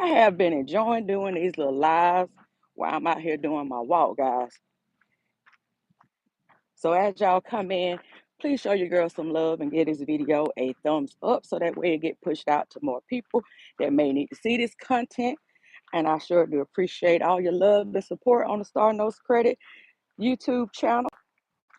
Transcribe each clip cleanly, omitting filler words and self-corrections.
I have been enjoying doing these little lives while I'm out here doing my walk, guys. So as y'all come in, please show your girl some love and give this video a thumbs up so that way it get pushed out to more people that may need to see this content. And I sure do appreciate all your love and support on the Starr Credit YouTube channel,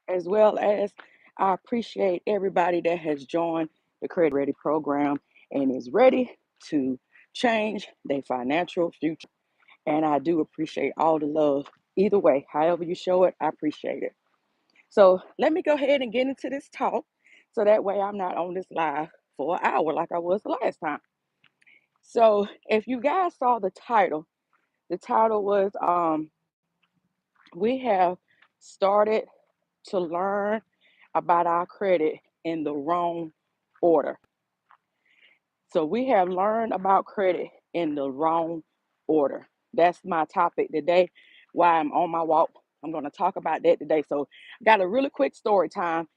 as well as I appreciate everybody that has joined the Credit Ready program and is ready to change their financial future. And I do appreciate all the love. Either way, however you show it, I appreciate it. So let me go ahead and get into this talk so that way I'm not on this live for an hour like I was the last time. So if you guys saw the title was we have started to learn about our credit in the wrong order. So we have learned about credit in the wrong order. That's my topic today. Why I'm on my walk. I'm going to talk about that today. So I got a really quick story time.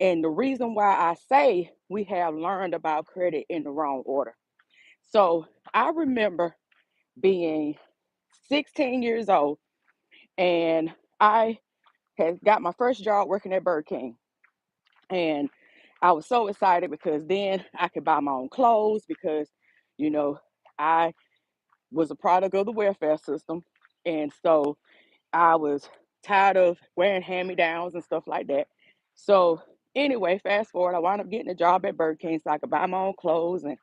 And the reason why I say we have learned about credit in the wrong order. So I remember being 16 years old and I had got my first job working at Burger King. And I was so excited because then I could buy my own clothes because, you know, I was a product of the welfare system. And so I was tired of wearing hand-me-downs and stuff like that. So anyway, fast forward, I wound up getting a job at Burger King so I could buy my own clothes and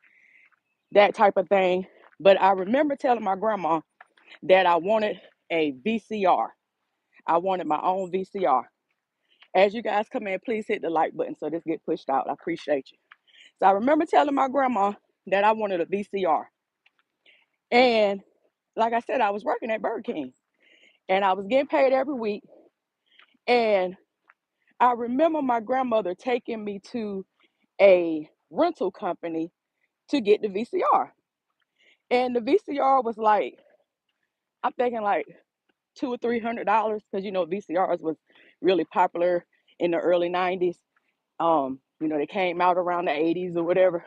that type of thing. But I remember telling my grandma that I wanted a VCR. I wanted my own VCR. As you guys come in, please hit the like button so this get pushed out. I appreciate you. So I remember telling my grandma that I wanted a VCR. And like I said, I was working at Burger King and I was getting paid every week. And I remember my grandmother taking me to a rental company to get the VCR. And the VCR was like, I'm thinking like $200 or $300 because VCRs was really popular in the early 90s. They came out around the 80s or whatever.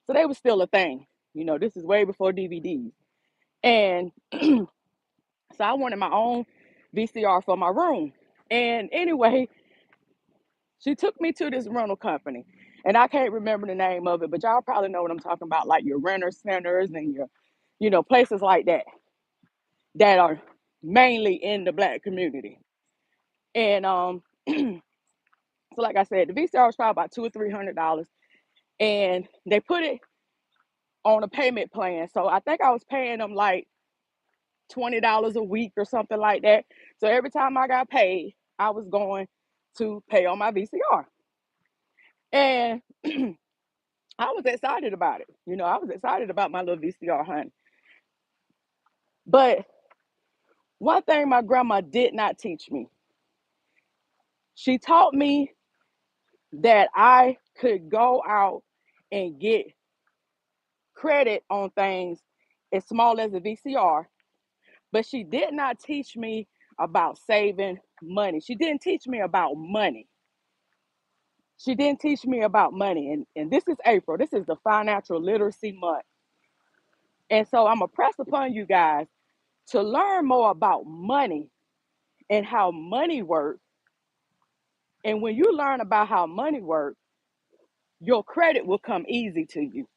So they was still a thing. This is way before DVDs. And so I wanted my own VCR for my room. And anyway, she took me to this rental company. And I can't remember the name of it, but y'all probably know what I'm talking about, like your renter centers and your, places like that are mainly in the Black community. And so like I said, the VCR was probably about $200 or $300. And they put it on a payment plan. So I think I was paying them like $20 a week or something like that. So every time I got paid, I was going to pay on my VCR. And I was excited about it. I was excited about my little VCR, honey. But one thing my grandma did not teach me, she taught me that I could go out and get credit on things as small as a VCR, but she did not teach me about saving money. She didn't teach me about money. She didn't teach me about money. And this is April. This is the financial literacy month. And so I'm going to press upon you guys to learn more about money and how money works. And when you learn about how money works, your credit will come easy to you.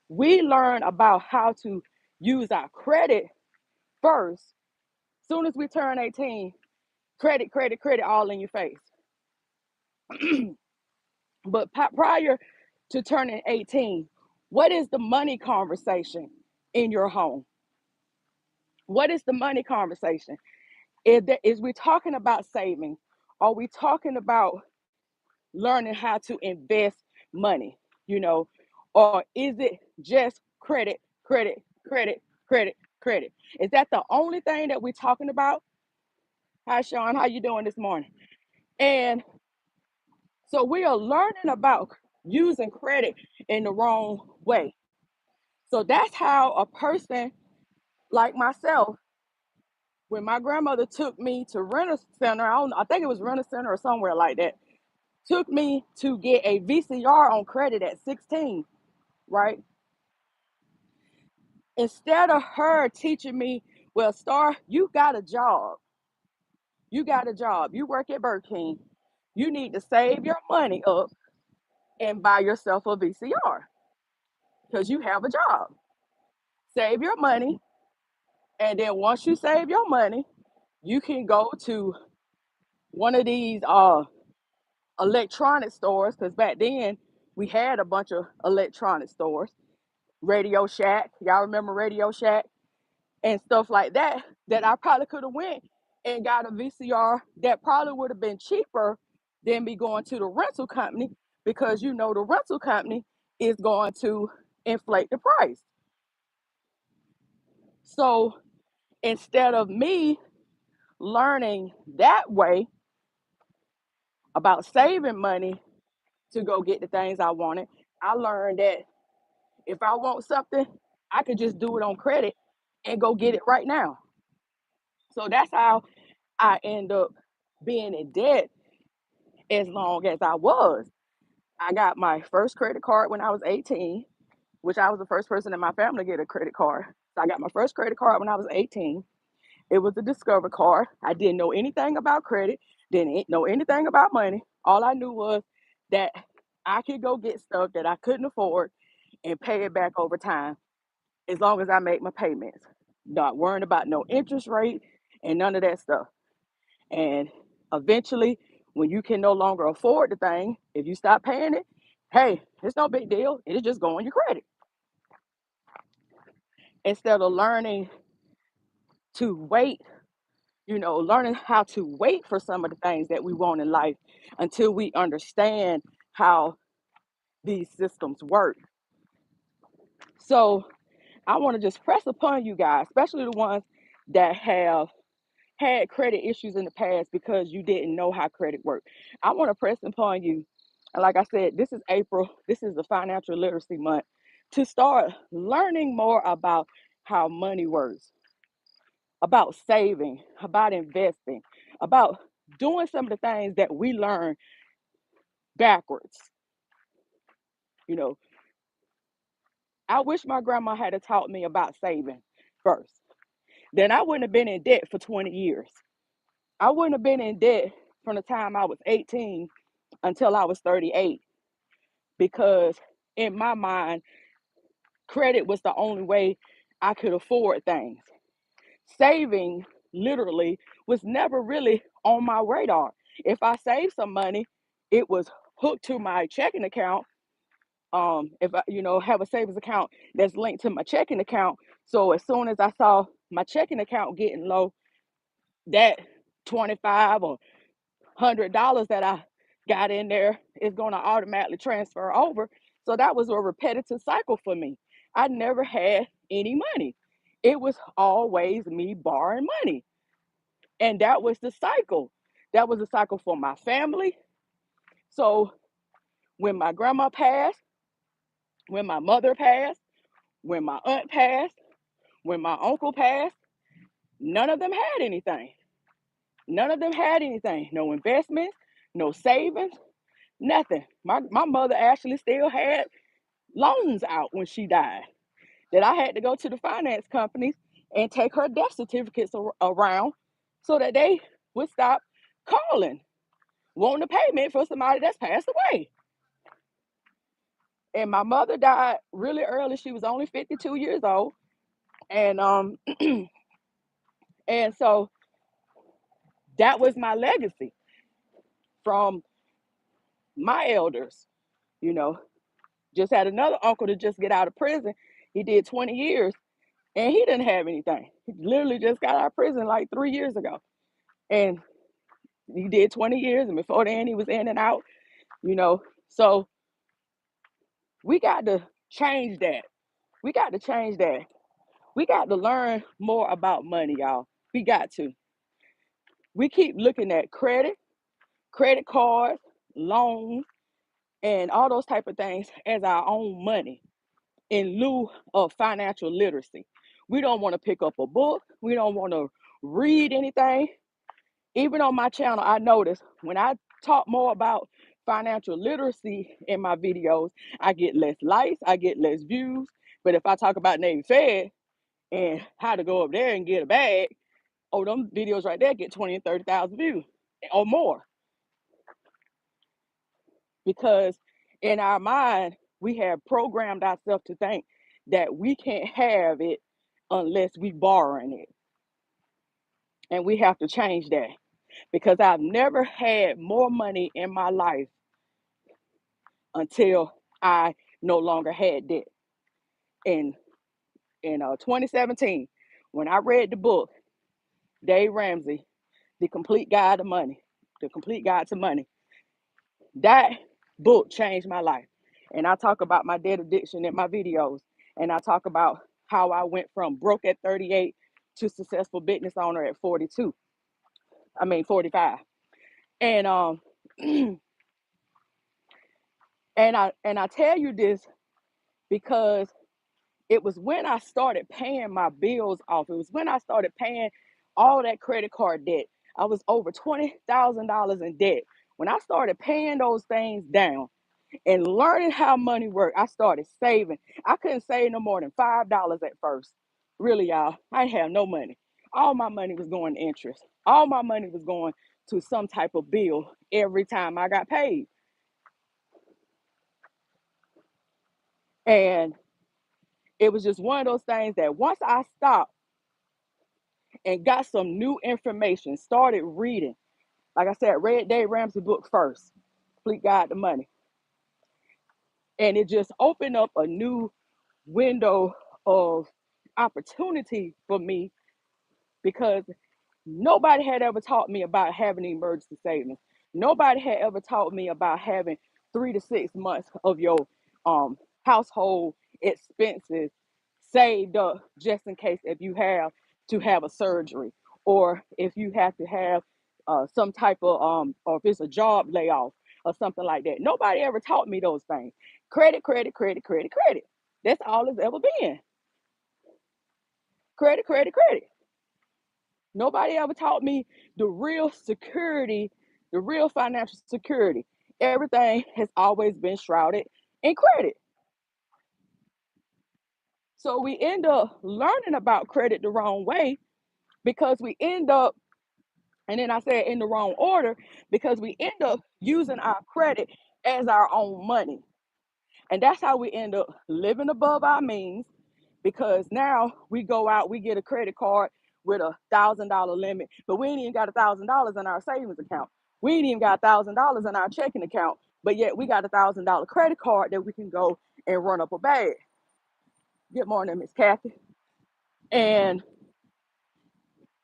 We learn about how to use our credit first. Soon as we turn 18, credit, credit, credit all in your face. But prior to turning 18, what is the money conversation in your home? What is the money conversation? Is we talking about saving? Are we talking about learning how to invest money? Or is it just credit, credit, credit, credit, credit? Is that the only thing that we're talking about? Hi, Sean. How you doing this morning? And so we are learning about using credit in the wrong way. So that's how a person like myself, when my grandmother took me to Renter Center, I think it was Renter Center or somewhere like that, took me to get a VCR on credit at 16, right? Instead of her teaching me, well, Starr, you got a job. You got a job. You work at Burger King. You need to save your money up and buy yourself a VCR because you have a job. Save your money. And then once you save your money, you can go to one of these electronic stores, because back then we had a bunch of electronic stores. Radio Shack, y'all remember Radio Shack and stuff like that, that I probably could have went and got a VCR that probably would have been cheaper than me going to the rental company, because you know the rental company is going to inflate the price. So instead of me learning that way about saving money to go get the things I wanted, I learned that if I want something, I could just do it on credit and go get it right now. So that's how I end up being in debt as long as I was. I got my first credit card when I was 18, which I was the first person in my family to get a credit card. So I got my first credit card when I was 18. It was a Discover card. I didn't know anything about credit, didn't know anything about money. All I knew was that I could go get stuff that I couldn't afford and pay it back over time as long as I make my payments. Not worrying about no interest rate and none of that stuff. And eventually, when you can no longer afford the thing, if you stop paying it, hey, it's no big deal. It'll just go on your credit. Instead of learning to wait, learning how to wait for some of the things that we want in life until we understand how these systems work. So I want to just press upon you guys, especially the ones that have had credit issues in the past because you didn't know how credit worked. I want to press upon you. And like I said, this is April. This is the financial literacy month, to start learning more about how money works, about saving, about investing, about doing some of the things that we learn backwards. You know, I wish my grandma had taught me about saving first. Then I wouldn't have been in debt for 20 years. I wouldn't have been in debt from the time I was 18 until I was 38, because in my mind, credit was the only way I could afford things. Saving literally was never really on my radar. If I saved some money, it was hooked to my checking account. If I, have a savings account that's linked to my checking account. So as soon as I saw my checking account getting low, that 25 or $100 that I got in there is going to automatically transfer over. So that was a repetitive cycle for me. I never had any money. It was always me borrowing money. And that was the cycle. That was the cycle for my family. So when my grandma passed, when my mother passed, when my aunt passed, when my uncle passed, none of them had anything. None of them had anything. No investments, no savings, nothing. My mother actually still had loans out when she died, that I had to go to the finance companies and take her death certificates around so that they would stop calling, wanting a payment for somebody that's passed away. And my mother died really early. She was only 52 years old. And and so that was my legacy from my elders, you know. Just had another uncle to just get out of prison. He did 20 years and he didn't have anything. He literally just got out of prison like 3 years ago. And he did 20 years, and before then he was in and out, you know. So we got to change that. We got to change that. We got to learn more about money, y'all. We got to. We keep looking at credit cards, loans, and all those type of things as our own money in lieu of financial literacy. We don't want to pick up a book. We don't want to read anything. Even on my channel, I notice when I talk more about financial literacy in my videos, I get less likes, I get less views. But if I talk about Navy Fed, and how to go up there and get a bag. Oh, them videos right there get 20 and 30,000 views or more, because in our mind, we have programmed ourselves to think that we can't have it unless we borrowing it. And we have to change that, because I've never had more money in my life until I no longer had debt. In 2017, when I read the book, Dave Ramsey, The Complete Guide to Money, The Complete Guide to Money, that book changed my life. And I talk about my debt addiction in my videos. And I talk about how I went from broke at 38 to successful business owner at 42. 45. And and I tell you this because it was when I started paying my bills off. It was when I started paying all that credit card debt. I was over $20,000 in debt. When I started paying those things down and learning how money worked, I started saving. I couldn't save no more than $5 at first. Really, y'all, I didn't have no money. All my money was going to interest. All my money was going to some type of bill every time I got paid. And it was just one of those things that once I stopped and got some new information, started reading, like I said, read Dave Ramsey book first, Complete Guide to Money. And it just opened up a new window of opportunity for me, because nobody had ever taught me about having emergency savings. Nobody had ever taught me about having 3 to 6 months of your household expenses saved up just in case if you have to have a surgery, or if you have to have some type of or if it's a job layoff or something like that. Nobody ever taught me those things. Credit, credit, credit, credit, credit. That's all it's ever been. Credit, credit, credit. Nobody ever taught me the real security, the real financial security. Everything has always been shrouded in credit. So we end up learning about credit the wrong way, because we end up, and then I said in the wrong order, because we end up using our credit as our own money. And that's how we end up living above our means, because now we go out, we get a credit card with $1,000 limit, but we ain't even got $1,000 in our savings account. We ain't even got $1,000 in our checking account, but yet we got $1,000 credit card that we can go and run up a bag. Good morning, Miss Kathy. And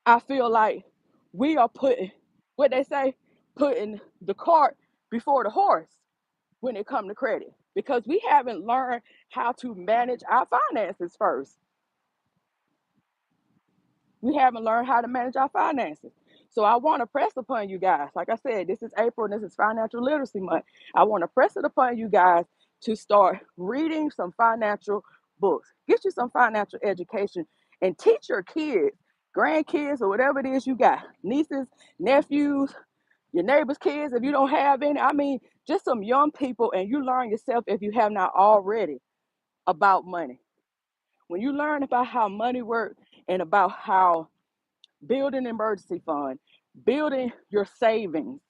I feel like we are putting, what they say, putting the cart before the horse when it comes to credit, because we haven't learned how to manage our finances first. We haven't learned how to manage our finances. So I want to press upon you guys. Like I said, this is April and this is Financial Literacy Month. I want to press it upon you guys to start reading some financial books. Get you some financial education and teach your kids, grandkids, or whatever it is you got, nieces, nephews, your neighbors' kids, if you don't have any. I mean, just some young people, and you learn yourself, if you have not already, about money. When you learn about how money works and about how building an emergency fund, building your savings,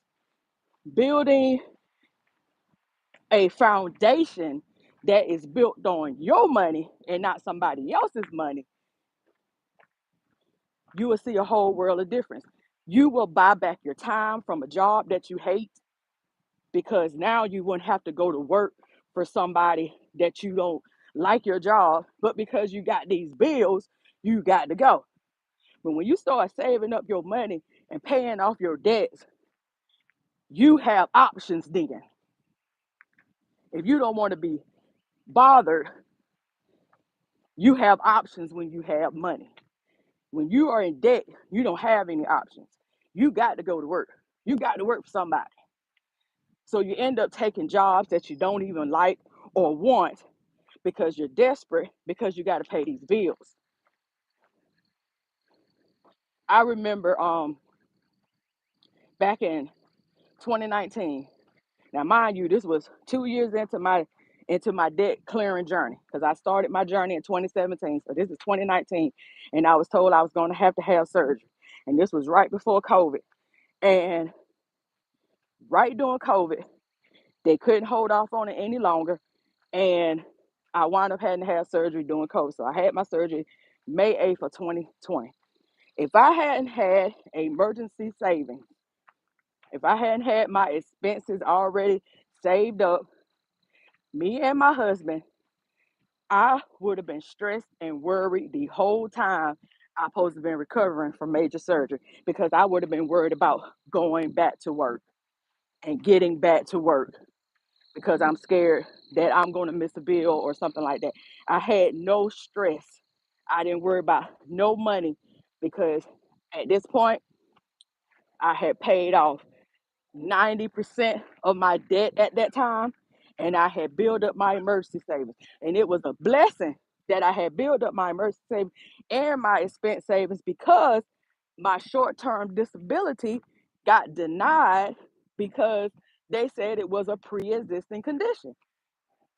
building a foundation that is built on your money and not somebody else's money, you will see a whole world of difference. You will buy back your time from a job that you hate, because now you wouldn't have to go to work for somebody that you don't like your job, but because you got these bills, you got to go. But when you start saving up your money and paying off your debts, you have options then. If you don't want to be bothered, you have options when you have money. When you are in debt, you don't have any options. You got to go to work. You got to work for somebody. So you end up taking jobs that you don't even like or want, because you're desperate, because you got to pay these bills. I remember back in 2019. Now, mind you, this was 2 years into my into my debt clearing journey, because I started my journey in 2017. So this is 2019. And I was told I was going to have surgery. And this was right before COVID. And right during COVID, they couldn't hold off on it any longer. And I wound up having to have surgery during COVID. So I had my surgery May 8th of 2020. If I hadn't had emergency savings, if I hadn't had my expenses already saved up, me and my husband, I would have been stressed and worried the whole time I supposed to have been recovering from major surgery, because I would have been worried about going back to work and getting back to work because I'm scared that I'm going to miss a bill or something like that. I had no stress. I didn't worry about no money, because at this point, I had paid off 90% of my debt at that time, and I had built up my emergency savings. And it was a blessing that I had built up my emergency savings and my expense savings, because my short-term disability got denied because they said it was a pre-existing condition.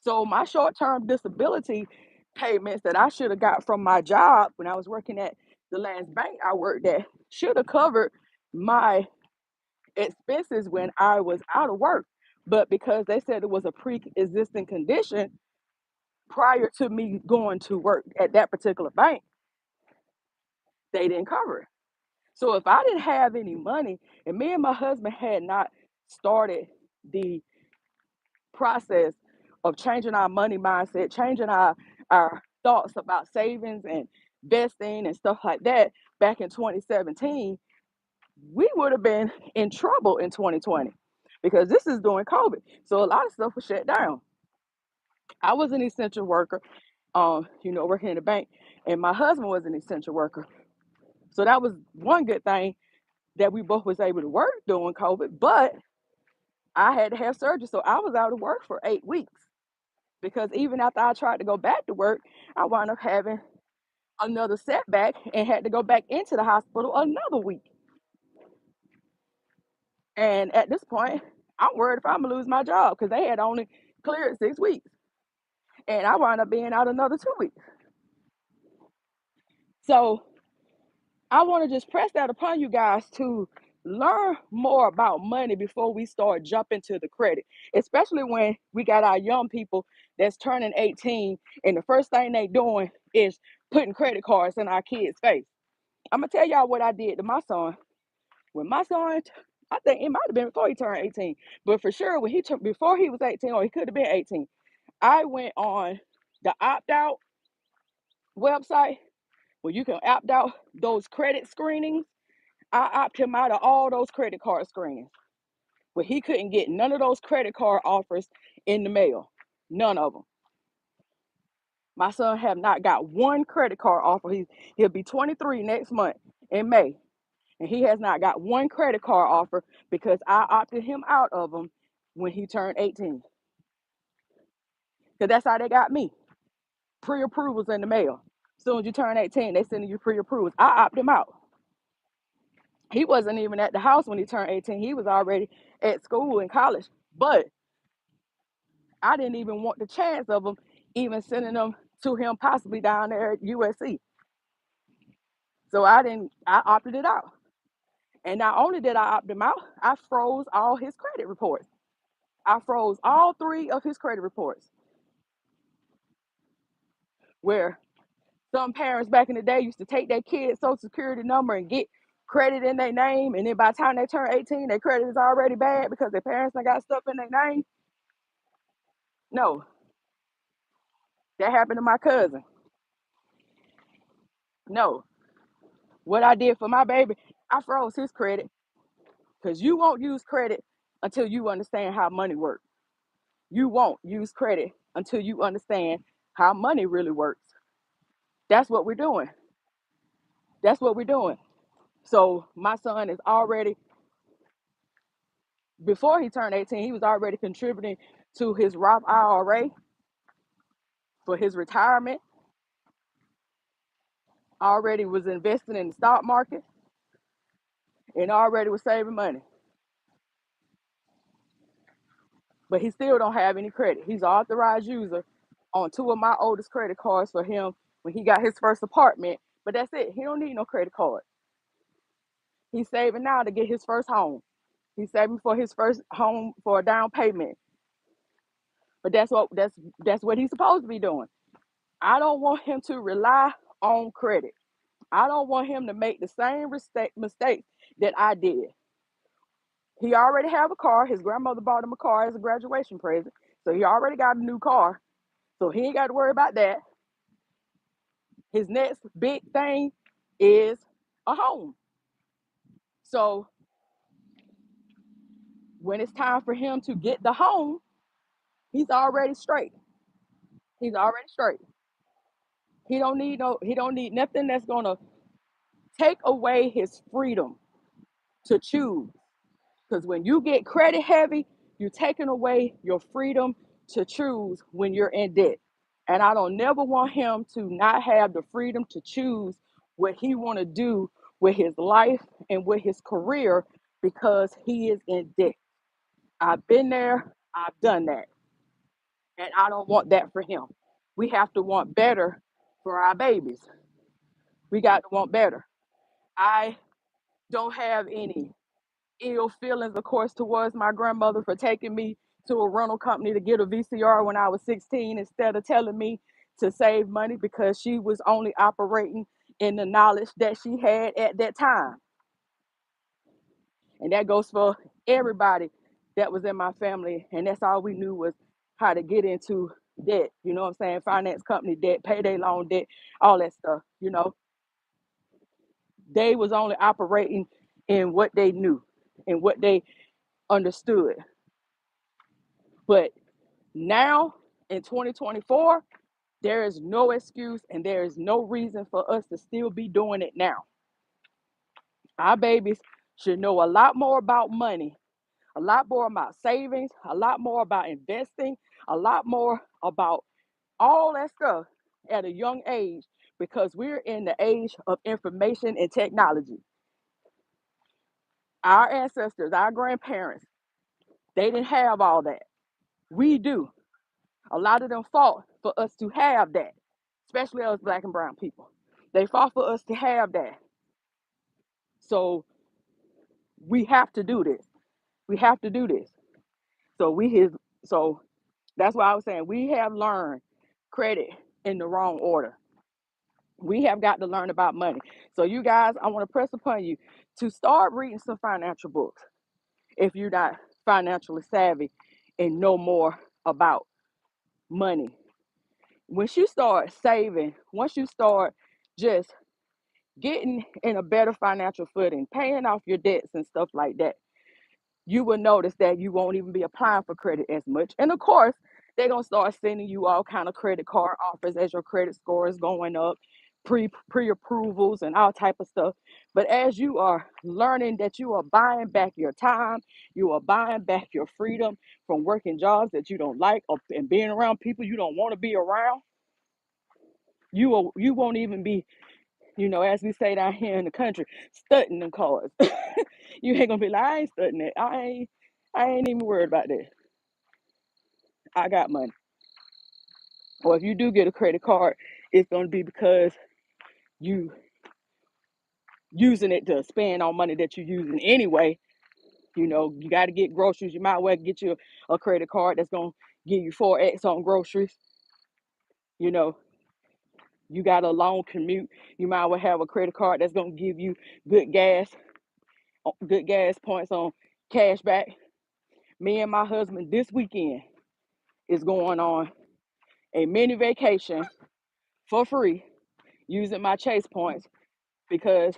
So my short-term disability payments that I should have got from my job when I was working at the last bank I worked at should have covered my expenses when I was out of work. But because they said it was a pre-existing condition prior to me going to work at that particular bank, they didn't cover it. So if I didn't have any money, and me and my husband had not started the process of changing our money mindset, changing our thoughts about savings and investing and stuff like that back in 2017, we would have been in trouble in 2020, because this is during COVID. So a lot of stuff was shut down. I was an essential worker, working in the bank, and my husband was an essential worker. So that was one good thing, that we both was able to work during COVID, but I had to have surgery. So I was out of work for 8 weeks, because even after I tried to go back to work, I wound up having another setback and had to go back into the hospital another week. And at this point, I'm worried if I'm gonna lose my job, because they had only cleared 6 weeks, and I wound up being out another 2 weeks. So I want to just press that upon you guys to learn more about money before we start jumping to the credit, especially when we got our young people that's turning 18, and the first thing they doing is putting credit cards in our kids' face. I'm gonna tell y'all what I did to my son. When my son, I think it might have been before he turned 18, but for sure when he turned, before he was 18, or he could have been 18, I went on the opt out website where you can opt out those credit screenings. I opted him out of all those credit card screenings, but he couldn't get none of those credit card offers in the mail. None of them. My son have not got one credit card offer. He'll be 23 next month in May, and he has not got one credit card offer because I opted him out of them when he turned 18. Because that's how they got me. Pre-approvals in the mail. As soon as you turn 18, they send you pre-approvals. I opted him out. He wasn't even at the house when he turned 18. He was already at school in college. But I didn't even want the chance of them even sending them to him possibly down there at USC. So I opted it out. And not only did I opt him out, I froze all his credit reports. I froze all 3 of his credit reports. Where some parents back in the day used to take their kid's social security number and get credit in their name, and then by the time they turn 18, their credit is already bad because their parents done got stuff in their name. No, that happened to my cousin. No, what I did for my baby, I froze his credit, because you won't use credit until you understand how money works. You won't use credit until you understand how money really works. That's what we're doing. That's what we're doing. So my son is already, before he turned 18, he was already contributing to his Roth IRA for his retirement, already was investing in the stock market, and already was saving money. but he still don't have any credit. He's an authorized user on two of my oldest credit cards for him when he got his first apartment. But that's it. He don't need no credit card. He's saving now to get his first home. He's saving for his first home for a down payment. But that's what he's supposed to be doing. I don't want him to rely on credit. I don't want him to make the same mistake that I did. He already have a car. His grandmother bought him a car as a graduation present. So he already got a new car. So he ain't got to worry about that. His next big thing is a home. So when it's time for him to get the home, he's already straight. He's already straight. He don't need nothing that's gonna take away his freedom to choose. Because when you get credit heavy, you're taking away your freedom to choose when you're in debt. And I don't never want him to not have the freedom to choose what he want to do with his life and with his career because he is in debt. I've been there, I've done that, and I don't want that for him. We have to want better for our babies. We got to want better. I don't have any ill feelings, of course, towards my grandmother for taking me to a rental company to get a VCR when I was 16 instead of telling me to save money because she was only operating in the knowledge that she had at that time. And that goes for everybody that was in my family. And that's all we knew was how to get into debt. You know what I'm saying? Finance company debt, payday loan debt, all that stuff. You know, they was only operating in what they knew and what they understood. But now in 2024, there is no excuse and there is no reason for us to still be doing it now. Our babies should know a lot more about money, a lot more about savings, a lot more about investing, a lot more about all that stuff at a young age because we're in the age of information and technology. Our ancestors, our grandparents, they didn't have all that. We do. A lot of them fought for us to have that, especially us black and brown people. They fought for us to have that. So we have to do this. We have to do this. So we his so that's why I was saying we have learned credit in the wrong order. We have got to learn about money. So you guys, I want to press upon you to start reading some financial books if you're not financially savvy and know more about money. Once you start saving, once you start just getting in a better financial footing, paying off your debts and stuff like that, you will notice that you won't even be applying for credit as much. And of course, they're gonna start sending you all kind of credit card offers as your credit score is going up, pre approvals and all type of stuff. But as you are learning that you are buying back your time, you are buying back your freedom from working jobs that you don't like or and being around people you don't want to be around, you won't even be, as we say down here in the country, studying them cards. You ain't gonna be like, I ain't studying it. I ain't even worried about that. I got money. Or if you do get a credit card, it's gonna be because you using it to spend on money that you're using anyway. You got to get groceries. You might well get you a credit card that's gonna give you 4x on groceries. You know, you got a long commute. You might well have a credit card that's gonna give you good gas, good gas points on cash back. Me and my husband this weekend is going on a mini vacation for free using my Chase points because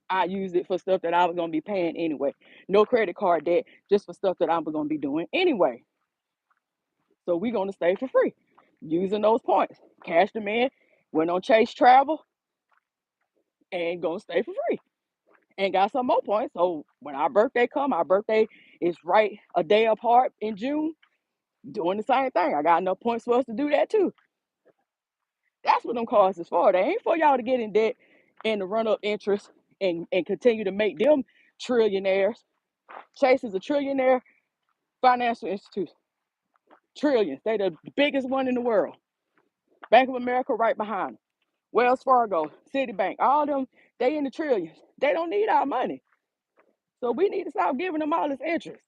I used it for stuff that I was going to be paying anyway. No credit card debt, just for stuff that I'm going to be doing anyway. So we're going to stay for free using those points. Cash them in, went on Chase Travel, and going to stay for free. And got some more points. So when our birthday come, our birthday is right a day apart in June, doing the same thing. I got enough points for us to do that too. That's what them cards is for. They ain't for y'all to get in debt and to run up interest and continue to make them trillionaires. Chase is a trillionaire financial institution. Trillions. They the biggest one in the world. Bank of America right behind them. Wells Fargo, Citibank, all them, they in the trillions. They don't need our money. So we need to start giving them all this interest.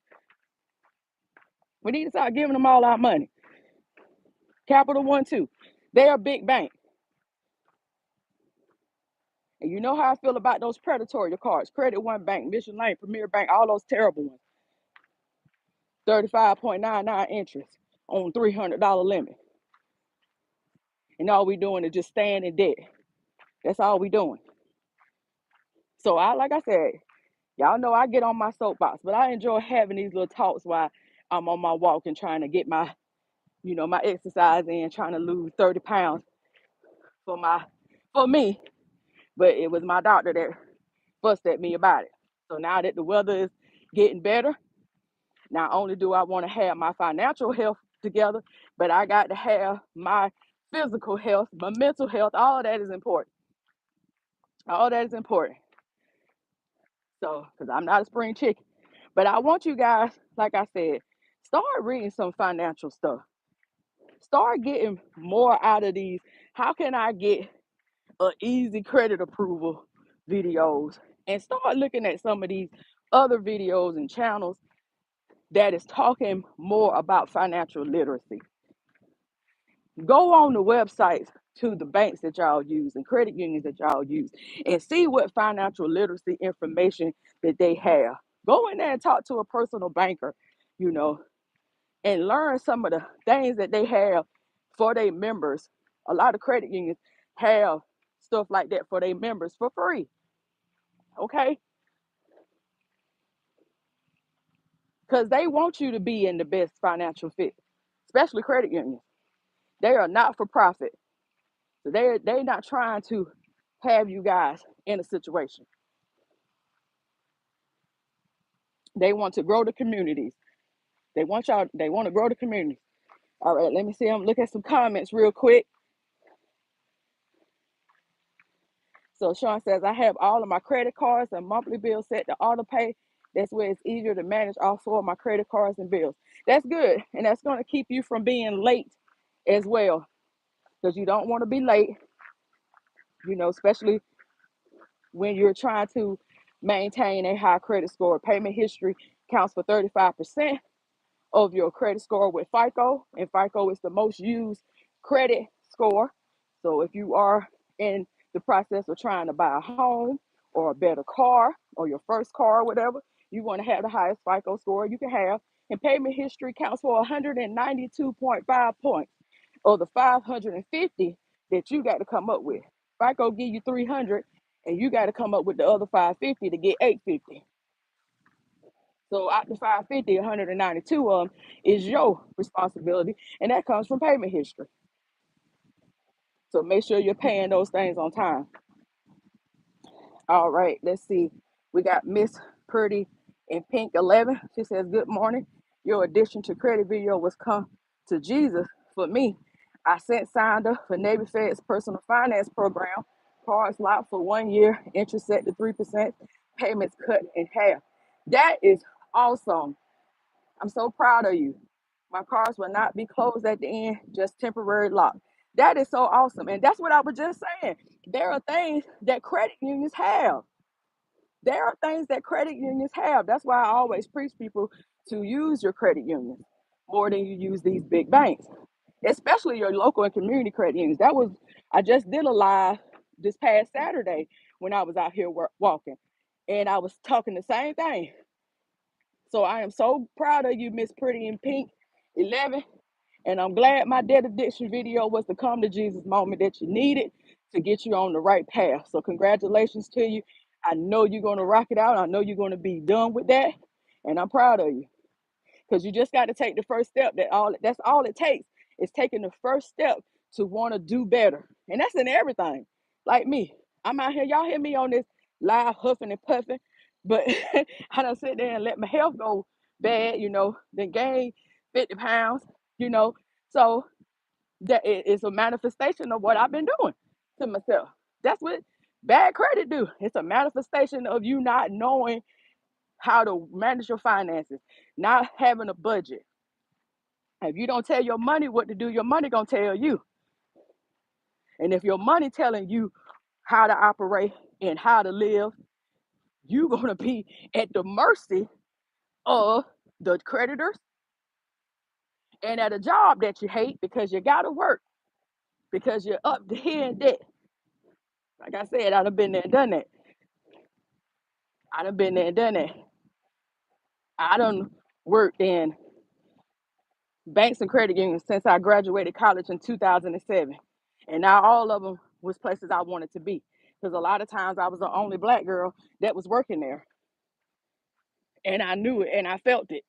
We need to start giving them all our money. Capital One, too. They're a big bank. And you know how I feel about those predatory cards. Credit One Bank, Mission Lane, Premier Bank, all those terrible ones. 35.99 interest on $300 limit. And all we doing is just staying in debt. That's all we doing. So like I said, y'all know I get on my soapbox, but I enjoy having these little talks while I'm on my walk and trying to get my, my exercise in, trying to lose 30 pounds for me. But it was my doctor that fussed at me about it. So now that the weather is getting better, not only do I want to have my financial health together, but I got to have my physical health, my mental health. All that is important. All that is important. So, because I'm not a spring chicken. But I want you guys, like I said, start reading some financial stuff. Start getting more out of these. How can I get an easy credit approval videos? And start looking at some of these other videos and channels that is talking more about financial literacy. Go on the websites to the banks that y'all use and credit unions that y'all use and see what financial literacy information that they have. Go in there and talk to a personal banker, you know, and learn some of the things that they have for their members. A lot of credit unions have stuff like that for their members for free. Okay? Because they want you to be in the best financial fit, especially credit unions. They are not for profit. So they're not trying to have you guys in a situation. They want to grow the communities. They want to grow the communities. All right, let me see. I'm look at some comments real quick. So Sean says, I have all of my credit cards and monthly bills set to auto pay. That's where it's easier to manage all four of my credit cards and bills. That's good. And that's going to keep you from being late as well. Because you don't want to be late, especially when you're trying to maintain a high credit score. Payment history counts for 35% of your credit score with FICO, and FICO is the most used credit score. So if you are in the process of trying to buy a home or a better car or your first car or whatever, you want to have the highest FICO score you can have. And payment history counts for 192.5 points of the 550 that you got to come up with. FICO give you 300 and you got to come up with the other 550 to get 850. So out the 550, 192 of them is your responsibility, and that comes from payment history. So make sure you're paying those things on time. All right, let's see. We got Miss Purdy in pink 11. She says, good morning. Your addition to credit video was come to Jesus for me. I signed up for Navy Fed's personal finance program. Cards locked for 1 year, interest set to 3%, payments cut in half. That is awesome. I'm so proud of you. My cards will not be closed at the end, just temporary lock. That is so awesome. And that's what I was just saying. There are things that credit unions have. There are things that credit unions have. That's why I always preach people to use your credit union more than you use these big banks, especially your local and community credit unions. I just did a live this past Saturday when I was out here walking, and I was talking the same thing. So I am so proud of you, Miss Pretty in Pink 11. And I'm glad my debt addiction video was the come to Jesus moment that you needed to get you on the right path. So congratulations to you. I know you're going to rock it out. I know you're going to be done with that. And I'm proud of you because you just got to take the first step. That's all it takes is taking the first step to want to do better. And that's in everything. Like me, I'm out here. Y'all hear me on this live huffing and puffing, but I don't sit there and let my health go bad, then gain 50 pounds, you know. So that it's a manifestation of what I've been doing to myself. That's what bad credit do. It's a manifestation of you not knowing how to manage your finances, not having a budget. If you don't tell your money what to do, your money gonna tell you. And if your money telling you how to operate and how to live, you're gonna be at the mercy of the creditors and at a job that you hate because you gotta work because you're up to here in debt. Like I said, I done been there and done that. I done been there and done that. I done worked in banks and credit unions since I graduated college in 2007. And now all of them was places I wanted to be. Because a lot of times I was the only black girl that was working there. And I knew it and I felt it.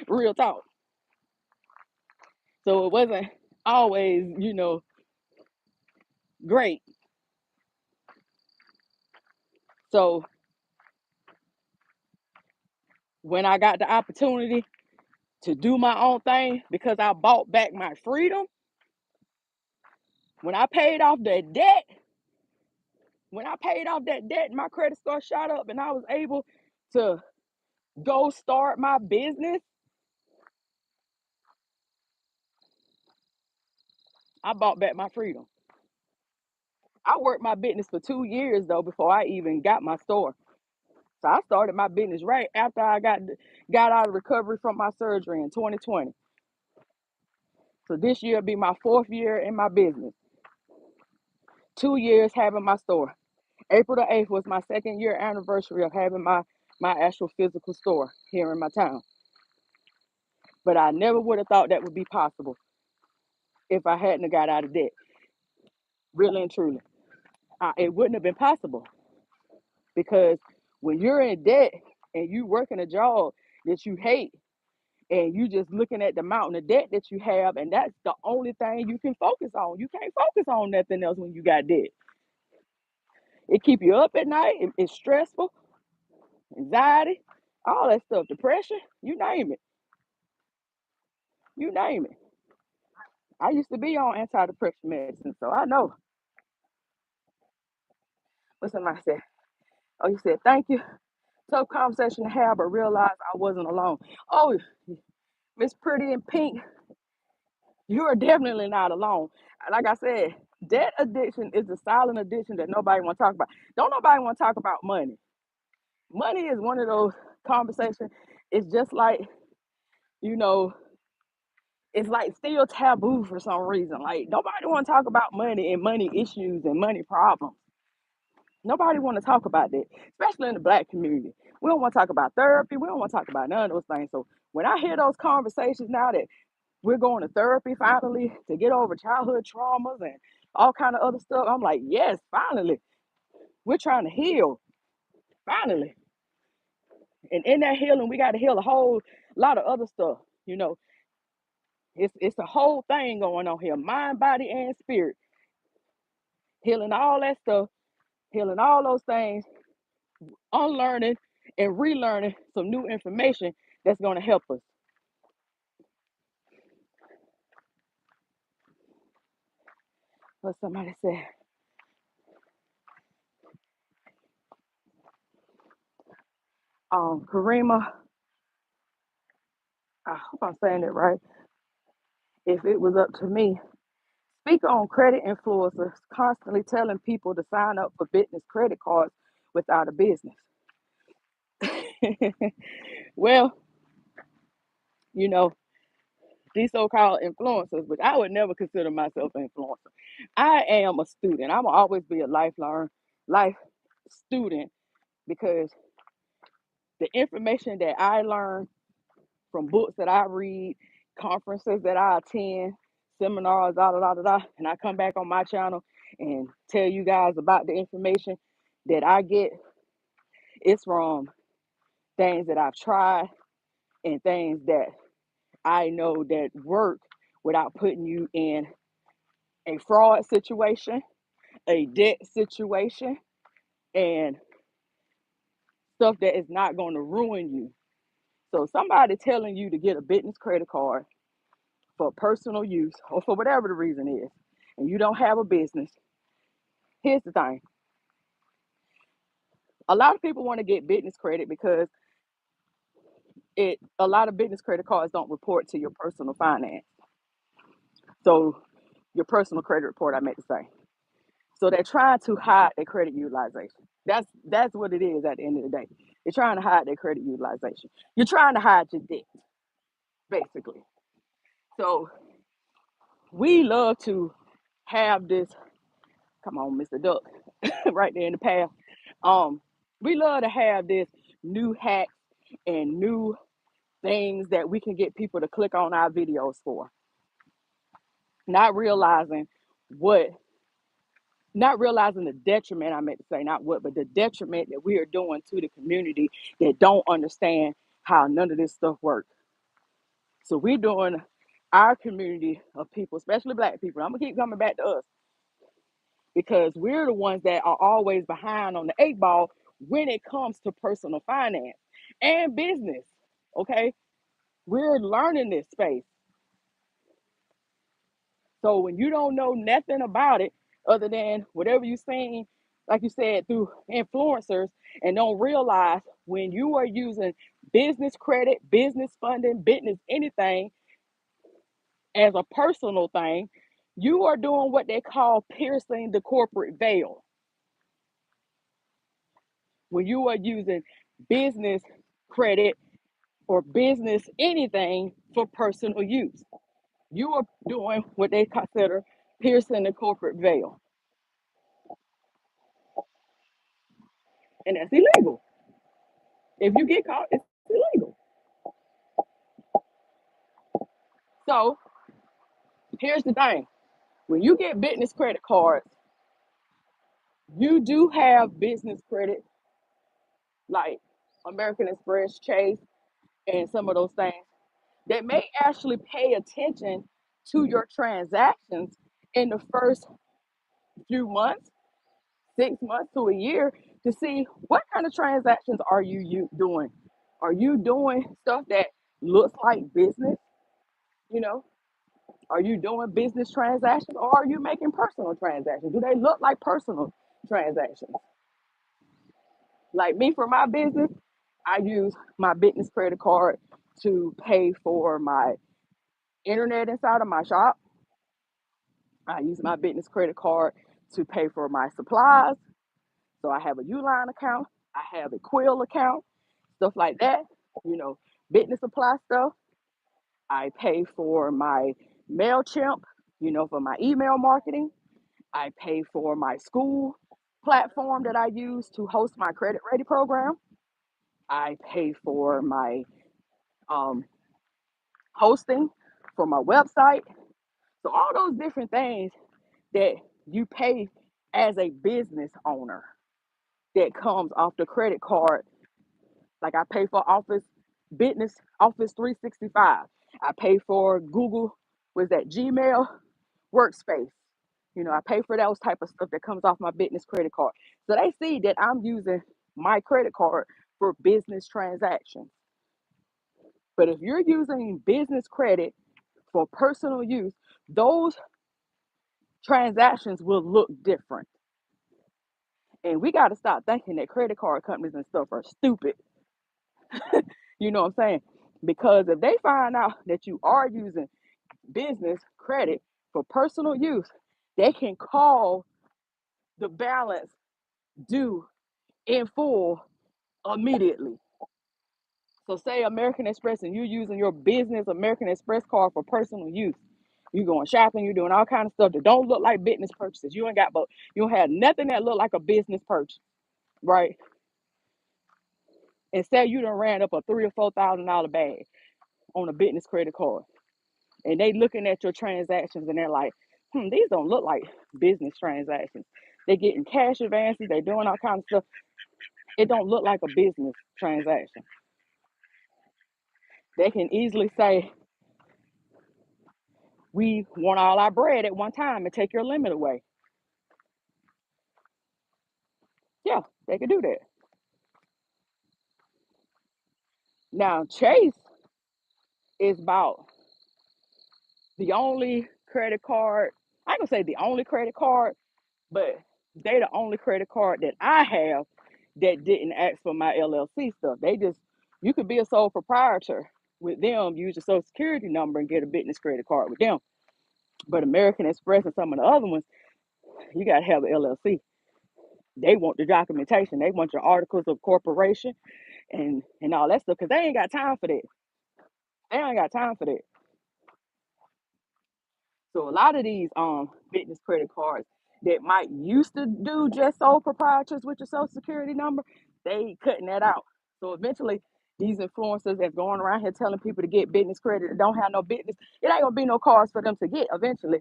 Real talk. So it wasn't always, great. So when I got the opportunity to do my own thing because I bought back my freedom, when I paid off that debt, my credit score shot up and I was able to go start my business. I bought back my freedom. I worked my business for 2 years though before I even got my store. So I started my business right after I got out of recovery from my surgery in 2020. So this year will be my 4th year in my business. 2 years having my store. April the 8th was my 2nd year anniversary of having my actual physical store here in my town. But I never would have thought that would be possible if I hadn't got out of debt. Really and truly. It wouldn't have been possible because when you're in debt and you working a job that you hate and you just looking at the mountain of debt that you have and that's the only thing you can focus on. You can't focus on nothing else when you got debt. It keep you up at night. It's stressful, anxiety, all that stuff, depression, you name it. You name it. I used to be on antidepressant medicine, so I know. What somebody said? Oh, you said thank you. Tough conversation to have, but realized I wasn't alone. Oh, Miss Pretty in Pink, you are definitely not alone. Like I said, debt addiction is the silent addiction that nobody want to talk about. Don't nobody want to talk about money. Money is one of those conversations. It's just like, you know, it's like still taboo for some reason. Like nobody want to talk about money and money issues and money problems. Nobody want to talk about that, especially in the black community. We don't want to talk about therapy. We don't want to talk about none of those things. So when I hear those conversations now that we're going to therapy finally to get over childhood traumas and all kind of other stuff, I'm like, yes, finally, we're trying to heal. Finally, and in that healing, we got to heal a whole lot of other stuff. You know, it's a whole thing going on here, mind, body, and spirit. Healing all that stuff, healing all those things, unlearning and relearning some new information that's going to help us. What somebody said, Karima, I hope I'm saying it right. If it was up to me, speak on credit influencers constantly telling people to sign up for business credit cards without a business. Well, you know, these so-called influencers, but I would never consider myself an influencer. I am a student. I will always be a life student because the information that I learn from books that I read, conferences that I attend, seminars, da da da da da, and I come back on my channel and tell you guys about the information that I get. It's from things that I've tried and things that I know that work without putting you in a fraud situation, a debt situation, and stuff that is not going to ruin you. So somebody telling you to get a business credit card for personal use or for whatever the reason is, and you don't have a business, here's the thing. A lot of people want to get business credit because a lot of business credit cards don't report to your personal finance. So your personal credit report, I meant to say. So they're trying to hide their credit utilization. That's what it is at the end of the day. They're trying to hide their credit utilization. You're trying to hide your debt, basically. So we love to have this. Come on, Mr. Duck, right there in the path. Um, we love to have this new hacks and new things that we can get people to click on our videos for, not realizing what, not realizing the detriment, I meant to say, not what, but the detriment that we are doing to the community that don't understand how none of this stuff works. So we're doing our community of people, especially Black people. I'm gonna keep coming back to us because we're the ones that are always behind on the eight ball when it comes to personal finance and business. Okay, we're learning this space. So when you don't know nothing about it other than whatever you've seen, like you said, through influencers, and don't realize when you are using business credit, business funding, business anything as a personal thing, you are doing what they call piercing the corporate veil. When you are using business credit or business anything for personal use, you are doing what they consider piercing the corporate veil. And that's illegal. If you get caught, it's illegal. So here's the thing. When you get business credit cards, you do have business credit like American Express, Chase, and some of those things that may actually pay attention to your transactions in the first few months, 6 months to a year, to see what kind of transactions are you doing. Are you doing stuff that looks like business? You know, are you doing business transactions or are you making personal transactions? Do they look like personal transactions? Like me for my business, I use my business credit card to pay for my internet inside of my shop. I use my business credit card to pay for my supplies. So I have a Uline account, I have a Quill account, stuff like that. You know, business supply stuff. I pay for my MailChimp, for my email marketing. I pay for my school platform that I use to host my credit ready program. I pay for my um, hosting for my website. So all those different things that you pay as a business owner that comes off the credit card. Like I pay for Office 365. I pay for Google, was that Gmail workspace. I pay for those type of stuff that comes off my business credit card. So they see that I'm using my credit card for business transactions. But if you're using business credit for personal use, those transactions will look different. And we got to stop thinking that credit card companies and stuff are stupid. You know what I'm saying? Because if they find out that you are using business credit for personal use, they can call the balance due in full immediately. So say American Express and you're using your business American Express card for personal use. You're going shopping, you're doing all kind of stuff that don't look like business purchases. You don't have nothing that look like a business purchase, right? And say you done ran up a $3,000 or $4,000 bag on a business credit card. And they looking at your transactions and they're like, these don't look like business transactions. They're getting cash advances, they're doing all kinds of stuff. It don't look like a business transaction. They can easily say, we want all our bread at one time and take your limit away. Yeah, they could do that. Now, Chase is about the only credit card, I ain't gonna say the only credit card, but they the only credit card that I have that didn't ask for my LLC stuff. They just, You could be a sole proprietor with them, use your social security number and get a business credit card with them. But American Express and some of the other ones, you got to have an LLC. They want the documentation. They want your articles of corporation and all that stuff because they ain't got time for that. They ain't got time for that. So a lot of these business credit cards that might used to do just sole proprietors with your social security number, they cutting that out. So eventually these influencers that's going around here telling people to get business credit that don't have no business, it ain't gonna be no cards for them to get eventually.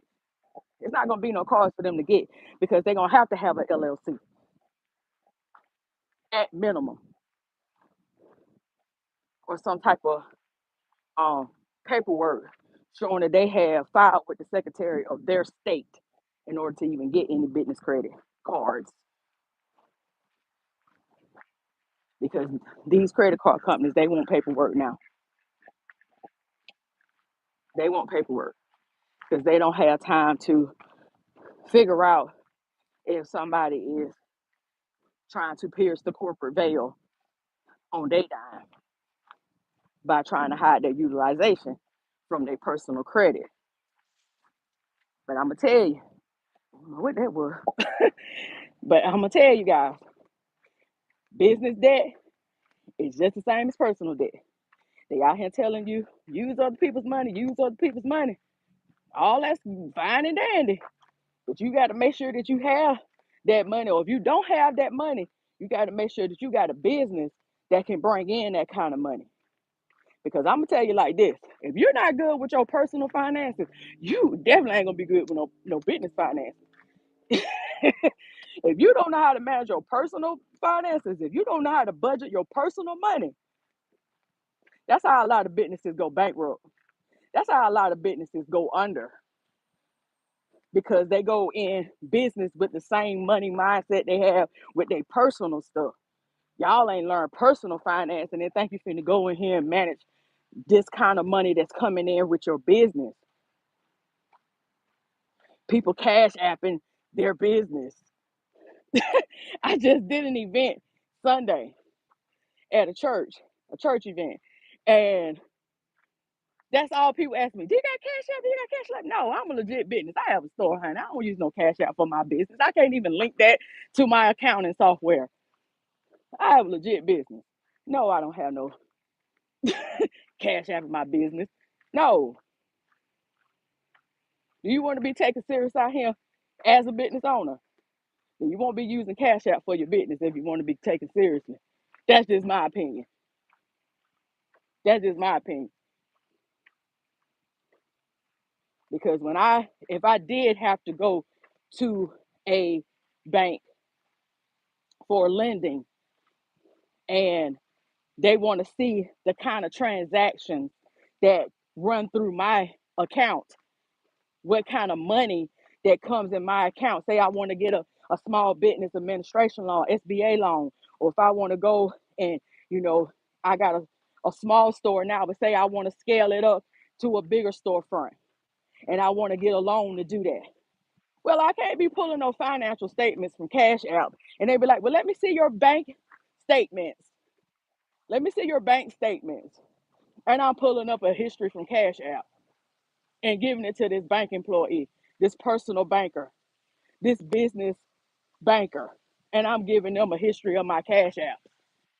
It's not gonna be no cards for them to get because they're gonna have to have an LLC at minimum or some type of um paperwork showing that they have filed with the secretary of their state in order to even get any business credit cards. Because these credit card companies, they want paperwork now. They want paperwork because they don't have time to figure out if somebody is trying to pierce the corporate veil on their dime by trying to hide their utilization from their personal credit. But I'm gonna tell you what that was. But I'm gonna tell you guys, business debt is just the same as personal debt. They out here telling you use other people's money, use other people's money. All that's fine and dandy. But you got to make sure that you have that money, or if you don't have that money, you got to make sure that you got a business that can bring in that kind of money. Because I'm gonna tell you like this: if you're not good with your personal finances, you definitely ain't gonna be good with no business finances. If you don't know how to manage your personal finances, if you don't know how to budget your personal money, that's how a lot of businesses go bankrupt. That's how a lot of businesses go under because they go in business with the same money mindset they have with their personal stuff. Y'all ain't learned personal finance and then think you finna go in here and manage this kind of money that's coming in with your business. People cash apping their business. I just did an event Sunday at a church event. And that's all people ask me. Do you got cash app? Do you got cash app? No, I'm a legit business. I have a store, honey. I don't use no cash app for my business. I can't even link that to my accounting software. I have a legit business. No, I don't have no cash app in my business. No. Do you want to be taken serious out here as a business owner? Then you won't be using cash app for your business if you want to be taken seriously. That's just my opinion. That's just my opinion. Because if I did have to go to a bank for lending and they want to see the kind of transactions that run through my account, what kind of money that comes in my account. Say I want to get a small business administration loan, SBA loan, or if I want to go and, I got a small store now, but say I want to scale it up to a bigger storefront and I want to get a loan to do that. Well, I can't be pulling no financial statements from Cash App. And they be like, well, let me see your bank statements. Let me see your bank statements. And I'm pulling up a history from Cash App and giving it to this bank employee, this personal banker, this business banker. And I'm giving them a history of my Cash App.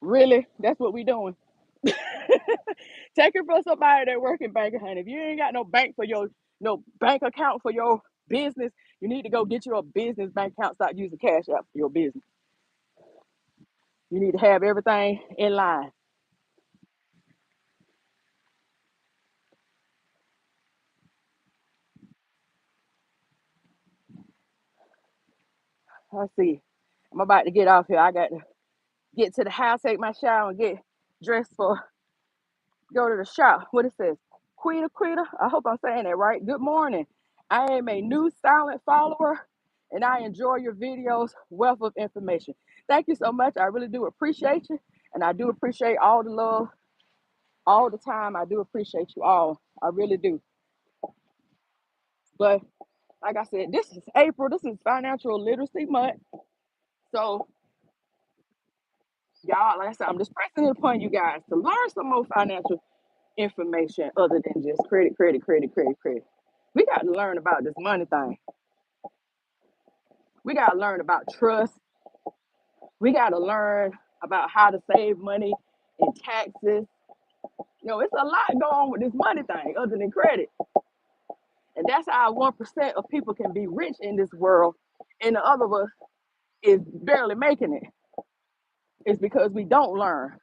Really? That's what we doing? Take it from somebody that working bank, honey. If you ain't got no bank account for your business, you need to go get you a business bank account. Start using Cash App for your business. You need to have everything in line. Let's see. I'm about to get off here. I got to get to the house, take my shower, and get dressed for go to the shop. What it says? Quita. I hope I'm saying that right. Good morning. I am a new silent follower and I enjoy your videos, wealth of information. Thank you so much. I really do appreciate you. And I do appreciate all the love all the time. I do appreciate you all. I really do. But like I said, this is April. This is financial literacy month. So Y'all, like I said, I'm just pressing it upon you guys to learn some more financial information other than just credit, credit, credit, credit, credit. We got to learn about this money thing. We got to learn about trust. We got to learn about how to save money in taxes. It's a lot going on with this money thing other than credit. And that's how 1% of people can be rich in this world, and the other of us is barely making it. It's because we don't learn.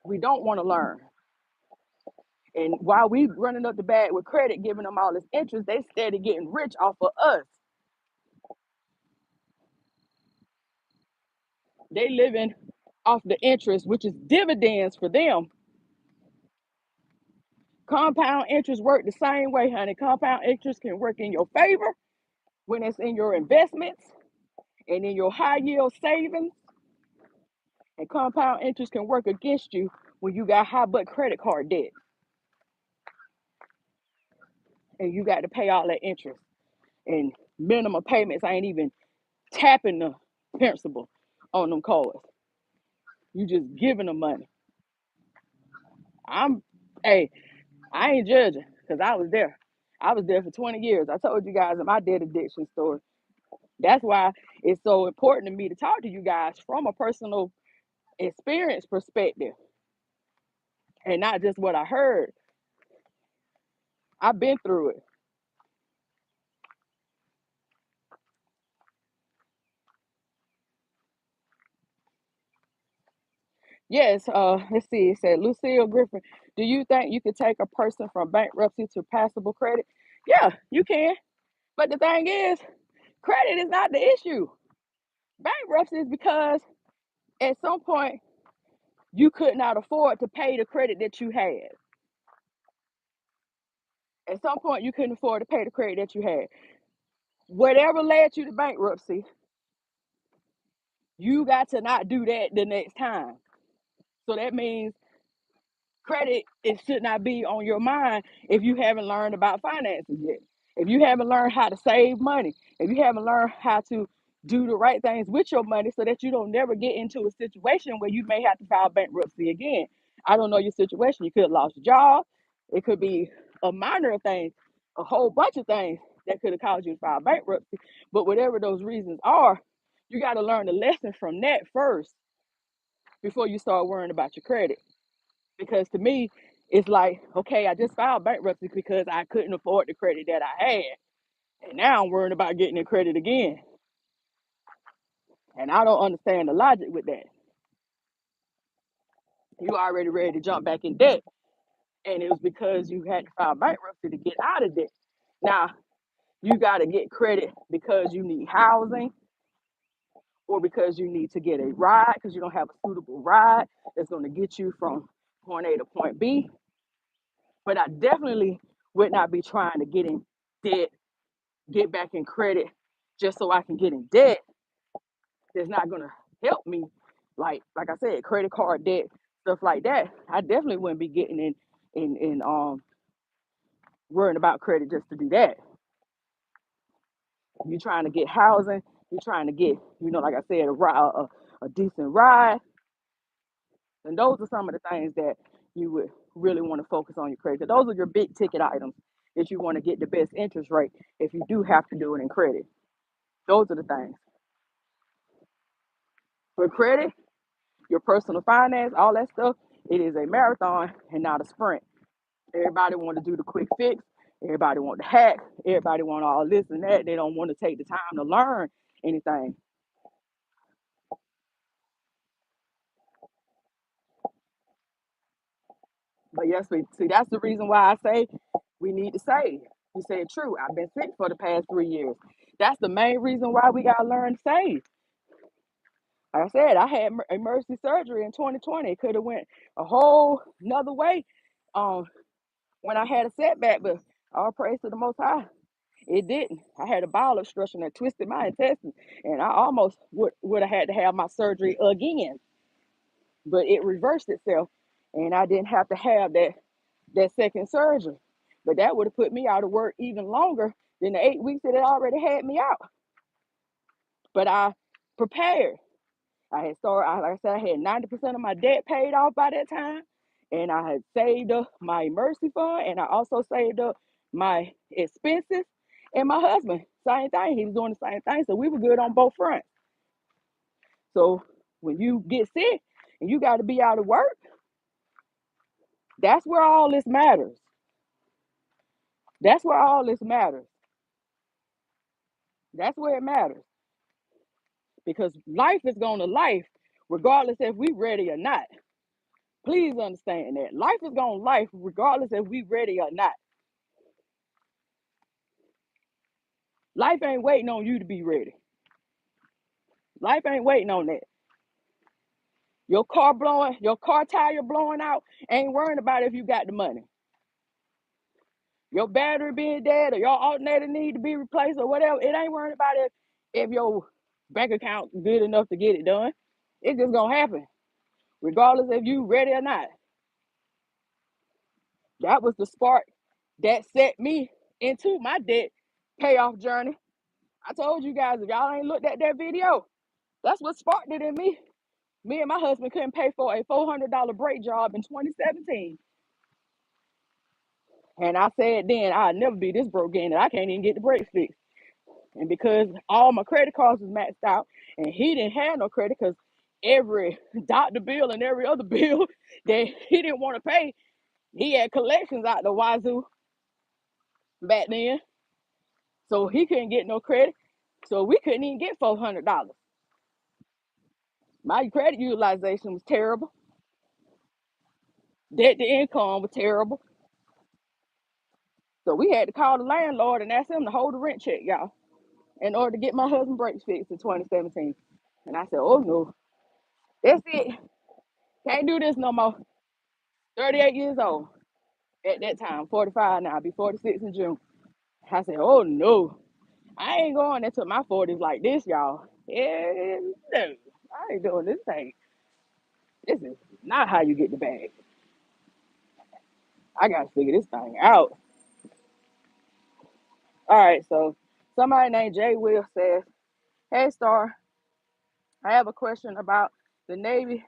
We don't want to learn. And while we running up the bag with credit, giving them all this interest, they steady getting rich off of us. They living off the interest, which is dividends for them. Compound interest work the same way, honey. Compound interest can work in your favor when it's in your investments and in your high yield savings. And compound interest can work against you when you got high butt credit card debt and you got to pay all that interest. And minimum payments ain't even tapping the principal on them cards. You just giving them money. I'm, hey, I ain't judging because I was there. I was there for 20 years. I told you guys in my debt addiction story. That's why it's so important to me to talk to you guys from a personal experience perspective and not just what I heard. I've been through it. Yes, let's see. It said, Lucille Griffin, do you think you could take a person from bankruptcy to passable credit? Yeah, you can. But the thing is, credit is not the issue. Bankruptcy is because at some point you could not afford to pay the credit that you had. At some point you couldn't afford to pay the credit that you had. Whatever led you to bankruptcy, you got to not do that the next time. So that means credit, it should not be on your mind if you haven't learned about finances yet. If you haven't learned how to save money, if you haven't learned how to do the right things with your money so that you don't never get into a situation where you may have to file bankruptcy again. I don't know your situation. You could have lost your job. It could be a minor of things, a whole bunch of things that could have caused you to file bankruptcy. But whatever those reasons are, you got to learn the lesson from that first before you start worrying about your credit. Because to me, it's like, okay, I just filed bankruptcy because I couldn't afford the credit that I had. And now I'm worrying about getting the credit again. And I don't understand the logic with that. You already ready to jump back in debt. And it was because you had to file bankruptcy to get out of debt. Now, you got to get credit because you need housing or because you need to get a ride because you don't have a suitable ride that's going to get you from point A to point B. But I definitely would not be trying to get in debt, get back in credit just so I can get in debt. That's not going to help me. Like I said, credit card debt, stuff like that. I definitely wouldn't be getting in worrying about credit just to do that. You're trying to get housing, you're trying to get, like I said, a decent ride. And those are some of the things that you would really want to focus on your credit. Those are your big ticket items that you want to get the best interest rate if you do have to do it in credit. Those are the things. For credit, your personal finance, all that stuff, it is a marathon and not a sprint. Everybody want to do the quick fix. Everybody want to hack. Everybody want all this and that. They don't want to take the time to learn anything. But yes, see, that's the reason why I say we need to save. You said true. I've been sick for the past 3 years. That's the main reason why we gotta learn to save. Like I said, I had emergency surgery in 2020. It could have went a whole another way when I had a setback, but all praise to the Most High. It didn't. I had a bowel obstruction that twisted my intestines, and I almost would have had to have my surgery again, but it reversed itself, and I didn't have to have that second surgery. But that would have put me out of work even longer than the 8 weeks that it already had me out. But I prepared. I had started, like I said, I had 90% of my debt paid off by that time. And I had saved up my emergency fund, and I also saved up my expenses. And my husband, same thing. He was doing the same thing. So we were good on both fronts. So when you get sick and you got to be out of work, that's where all this matters. That's where all this matters. That's where it matters. Because life is going to life, regardless if we ready or not. Please understand that. Life is going to life, regardless if we ready or not. Life ain't waiting on you to be ready. Life ain't waiting on that. Your car tire blowing out, ain't worrying about if you got the money. Your battery being dead or your alternator need to be replaced or whatever, it ain't worrying about if your bank account good enough to get it done. It's just gonna happen, regardless if you ready or not. That was the spark that set me into my debt payoff journey. I told you guys, if y'all ain't looked at that video, that's what sparked it in me. Me and my husband couldn't pay for a $400 brake job in 2017. And I said then, I'll never be this broke again, and I can't even get the brakes fixed. And because all my credit cards was maxed out, and he didn't have no credit because every doctor bill and every other bill that he didn't want to pay, he had collections out the wazoo back then. So he couldn't get no credit. So we couldn't even get $400. My credit utilization was terrible. Debt to income was terrible. So we had to call the landlord and ask him to hold the rent check, y'all, in order to get my husband brakes fixed in 2017. And I said, oh no, that's it. Can't do this no more. 38 years old at that time, 45 now, I'll be 46 in June. I said, oh no, I ain't going into my 40s like this, y'all. Yeah, no, I ain't doing this thing. This is not how you get the bag. I got to figure this thing out. All right, so somebody named Jay Will says, hey, Starr, I have a question about the Navy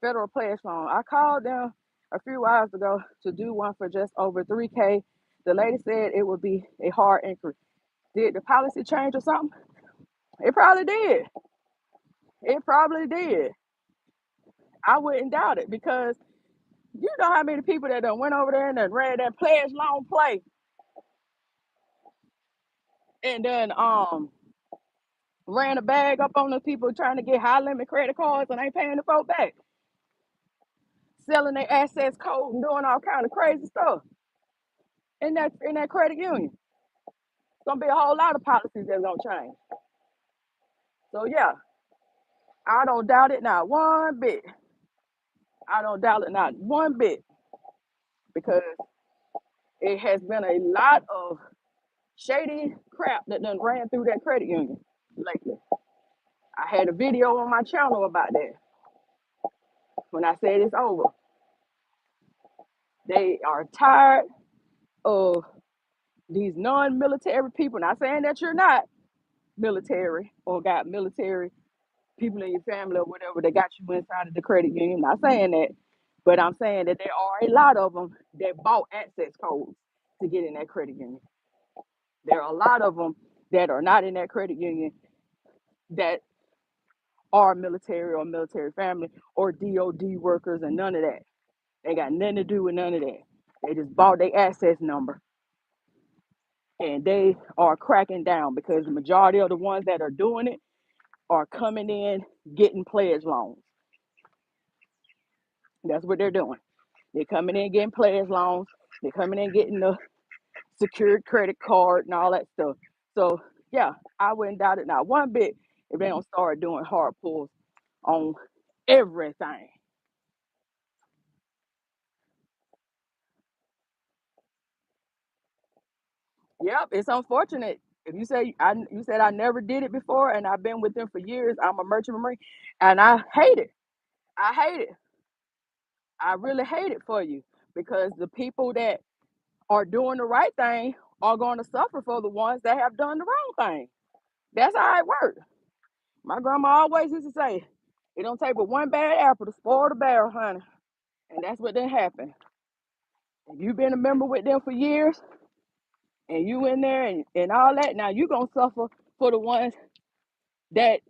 Federal Pledge Loan. I called them a few hours ago to do one for just over 3K. The lady said it would be a hard increase. Did the policy change or something? It probably did. It probably did. I wouldn't doubt it because you know how many people that done went over there and done read that pledge loan play and then ran a bag up on the people trying to get high limit credit cards and ain't paying the folk back, selling their assets code and doing all kind of crazy stuff in that credit union. It's gonna be a whole lot of policies that's gonna change. So yeah, I don't doubt it not one bit. I don't doubt it not one bit because it has been a lot of shady crap that done ran through that credit union lately. I had a video on my channel about that. When I said it's over, they are tired of these non-military people. Not saying that you're not military or got military people in your family or whatever that got you inside of the credit union. Not saying that, but I'm saying that there are a lot of them that bought access codes to get in that credit union. There are a lot of them that are not in that credit union that are military or military family or DOD workers and none of that. They got nothing to do with none of that. They just bought their access number and they are cracking down because the majority of the ones that are doing it are coming in getting pledge loans. That's what they're doing. They're coming in getting pledge loans. They're coming in getting the secured credit card and all that stuff. So yeah, I wouldn't doubt it not one bit if they don't start doing hard pulls on everything. Yep, it's unfortunate. If you said I never did it before and I've been with them for years, I'm a merchant marine, and I hate it. I hate it. I really hate it for you because the people that are doing the right thing are going to suffer for the ones that have done the wrong thing. That's how it works. My grandma always used to say, It don't take but one bad apple to spoil the barrel, honey. And that's what done happened. If you've been a member with them for years and you in there and all that, now you gonna suffer for the ones that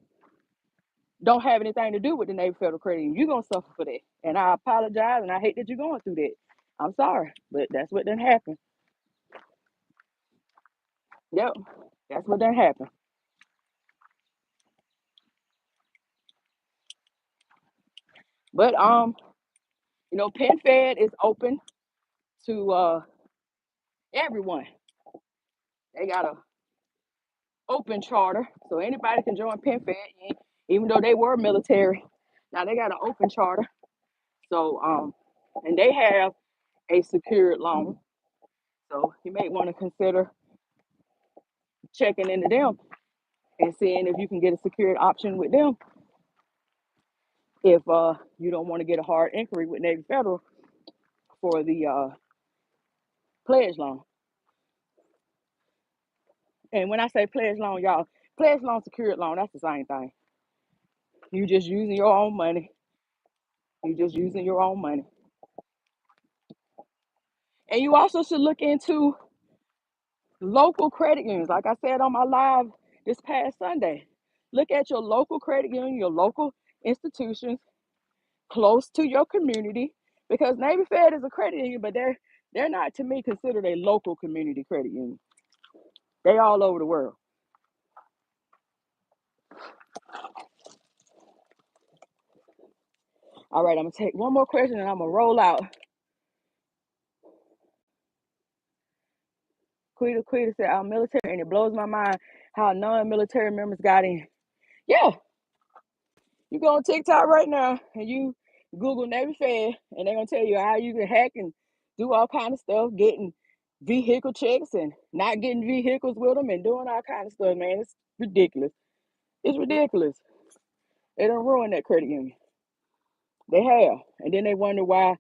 don't have anything to do with the Navy Federal Credit Union. You're gonna suffer for that. And I apologize and I hate that you're going through that. I'm sorry, but that's what done happened. Yep, that's what done happened. But PenFed is open to everyone. They got a open charter, so anybody can join PenFed, even though they were military. Now they got an open charter, so and they have a secured loan. So you may want to consider checking into them and seeing if you can get a secured option with them. If you don't want to get a hard inquiry with Navy Federal for the pledge loan. And when I say pledge loan, y'all, pledge loan, secured loan, that's the same thing. You just using your own money. You just using your own money. And you also should look into local credit unions. Like I said on my live this past Sunday, look at your local credit union, your local institutions close to your community, because Navy Fed is a credit union, but they're not, to me, considered a local community credit union. They all over the world. All right, I'm gonna take one more question and I'm gonna roll out. Quita said, "I'm military, and it blows my mind how non-military members got in." Yeah, you go on TikTok right now and you Google Navy Fed, and they're gonna tell you how you can hack and do all kind of stuff, getting vehicle checks and not getting vehicles with them and doing all kind of stuff. Man, it's ridiculous. It's ridiculous. They done ruined that credit union. They have, and then they wonder why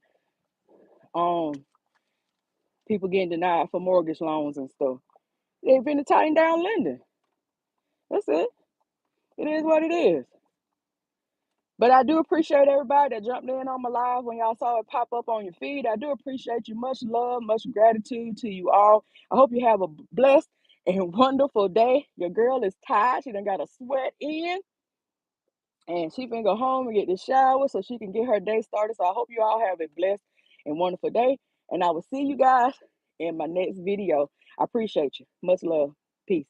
people getting denied for mortgage loans and stuff. They've been to tighten down lending. That's it. It is what it is. But I do appreciate everybody that jumped in on my live when y'all saw it pop up on your feed. I do appreciate you. Much love, much gratitude to you all. I hope you have a blessed and wonderful day. Your girl is tired. She done got a sweat in. And she finna go home and get the shower so she can get her day started. So I hope you all have a blessed and wonderful day. And I will see you guys in my next video. I appreciate you. Much love. Peace.